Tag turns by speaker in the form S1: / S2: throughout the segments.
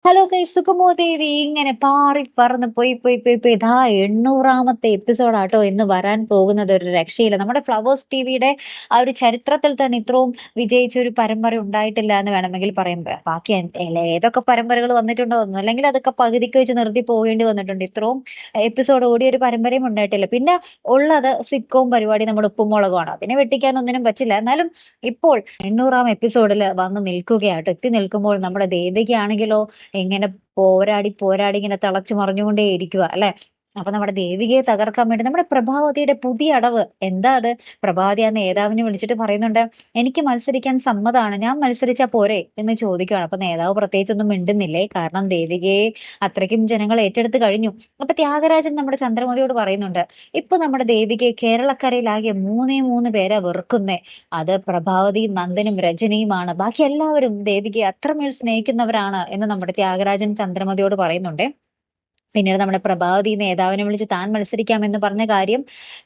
S1: Hello guys, സുഖമോ ദേവി ഇങ്ങനെ പാറി പറന്ന് പോയി ഇതാ 800ാമത്തെ എപ്പിസോഡാട്ടോ ഇന്ന് വരാൻ പോകുന്നത്. ഒരു രക്ഷയില്ല. നമ്മുടെ ഫ്ലവേഴ്സ് ടിവിയുടെ ആ ഒരു ചരിത്രത്തിൽ തന്നെ ഇത്രയും വിജയിച്ച ഒരു പരമ്പര ഉണ്ടായിട്ടില്ല എന്ന് വേണമെങ്കിൽ പറയാം. ബാക്കി ഏതൊക്കെ പരമ്പരകൾ വന്നിട്ടുണ്ടോ ഒന്നും, അല്ലെങ്കിൽ അതൊക്കെ പകുതിക്ക് വെച്ച് നിർത്തി പോകേണ്ടി വന്നിട്ടുണ്ട്. ഇത്രയും എപ്പിസോഡ് ഓടിയ ഒരു പരമ്പരയും ഉണ്ടായിട്ടില്ല. പിന്നെ ഉള്ളത് സിറ്റ്കോം പരിപാടി നമ്മുടെ ഉപ്പും മുളകുമാണ്. അതിനെ വെട്ടിക്കാൻ ഒന്നിനും പറ്റില്ല. എന്നാലും ഇപ്പോൾ 800ാം എപ്പിസോഡിൽ വന്ന് നിൽക്കുകയാട്ടോ. എത്തി നിൽക്കുമ്പോൾ നമ്മുടെ ദേവികയാണെങ്കിലോ ഇങ്ങനെ പോരാടി പോരാടി ഇങ്ങനെ തിളച്ചു മറിഞ്ഞുകൊണ്ടേ ഇരിക്കുക അല്ലെ. അപ്പൊ നമ്മുടെ ദേവികയെ തകർക്കാൻ വേണ്ടി നമ്മുടെ പ്രഭാവതിയുടെ പുതിയ അടവ് എന്താ അത്? പ്രഭാവതി ആ നേതാവിനെ വിളിച്ചിട്ട് പറയുന്നുണ്ട്, എനിക്ക് മത്സരിക്കാൻ സമ്മതമാണ്, ഞാൻ മത്സരിച്ചാ പോരെ എന്ന് ചോദിക്കുകയാണ്. അപ്പൊ നേതാവ് പ്രത്യേകിച്ചൊന്നും മിണ്ടുന്നില്ലേ, കാരണം ദേവികയെ അത്രയ്ക്കും ജനങ്ങൾ ഏറ്റെടുത്ത് കഴിഞ്ഞു. അപ്പൊ ത്യാഗരാജൻ നമ്മുടെ ചന്ദ്രമതിയോട് പറയുന്നുണ്ട്, ഇപ്പൊ നമ്മുടെ ദേവികയെ കേരളക്കരയിലാകെ മൂന്നേ പേരെ വെറുക്കുന്നേ, അത് പ്രഭാവതിയും നന്ദനും രജനിയുമാണ്. ബാക്കി എല്ലാവരും ദേവികയെ അത്രമേൽ സ്നേഹിക്കുന്നവരാണ് എന്ന് നമ്മുടെ ത്യാഗരാജൻ ചന്ദ്രമതിയോട് പറയുന്നുണ്ട്. പിന്നീട് നമ്മുടെ പ്രഭാവതി നേതാവിനെ വിളിച്ച് താൻ മത്സരിക്കാമെന്ന് പറഞ്ഞ കാര്യം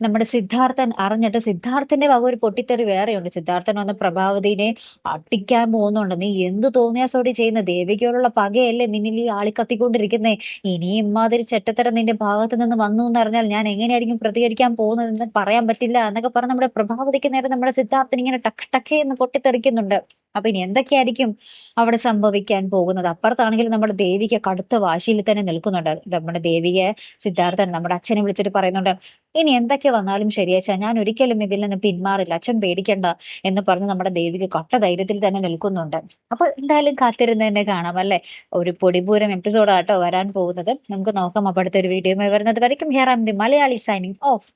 S1: നമ്മുടെ സിദ്ധാർത്ഥൻ അറിഞ്ഞിട്ട് സിദ്ധാർത്ഥന്റെ വക ഒരു പൊട്ടിത്തെറി വേറെയുണ്ട്. സിദ്ധാർത്ഥൻ വന്ന് പ്രഭാവതിനെ അട്ടിക്കാൻ പോകുന്നുണ്ട്. നീ എന്ത് തോന്നിയാസോടി ചെയ്യുന്ന? ദേവികയോടുള്ള പകയല്ലേ നിന്നിൽ ഈ ആളിക്കത്തിക്കൊണ്ടിരിക്കുന്നേ? ഇനി ഇമാതിരി ചെറ്റത്തരം നിന്റെ ഭാഗത്ത് നിന്ന് വന്നു എന്ന് അറിഞ്ഞാൽ ഞാൻ എങ്ങനെയായിരിക്കും പ്രതികരിക്കാൻ പോകുന്നതെന്ന് പറയാൻ പറ്റില്ല എന്നൊക്കെ പറഞ്ഞ് നമ്മുടെ പ്രഭാവതിക്ക് നേരെ നമ്മുടെ സിദ്ധാർത്ഥൻ ഇങ്ങനെ ടക്കേ എന്ന് പൊട്ടിത്തെറിക്കുന്നുണ്ട്. അപ്പൊ ഇനി എന്തൊക്കെയായിരിക്കും അവിടെ സംഭവിക്കാൻ പോകുന്നത്? അപ്പുറത്താണെങ്കിൽ നമ്മുടെ ദേവിക കടുത്ത വാശിയിൽ തന്നെ നിൽക്കുന്നുണ്ട്. നമ്മുടെ ദേവിയെ സിദ്ധാർത്ഥൻ നമ്മുടെ അച്ഛനെ വിളിച്ചിട്ട് പറയുന്നുണ്ട്, ഇനി എന്തൊക്കെ വന്നാലും ശരിയാച്ചാ, ഞാൻ ഒരിക്കലും ഇതിൽ നിന്ന് പിന്മാറില്ല, അച്ഛൻ പേടിക്കണ്ട എന്ന് പറഞ്ഞ് നമ്മുടെ ദേവിക കട്ട ധൈര്യത്തിൽ തന്നെ നിൽക്കുന്നുണ്ട്. അപ്പൊ എന്തായാലും കാത്തിരുന്ന് തന്നെ കാണാം അല്ലെ. ഒരു പൊടിപൂരം എപ്പിസോഡാട്ടോ വരാൻ പോകുന്നത്. നമുക്ക് നോക്കാം. അപ്പൊ അടുത്തൊരു വീഡിയോ വരുന്നത് വരയ്ക്കും. Here am the Malayali signing of.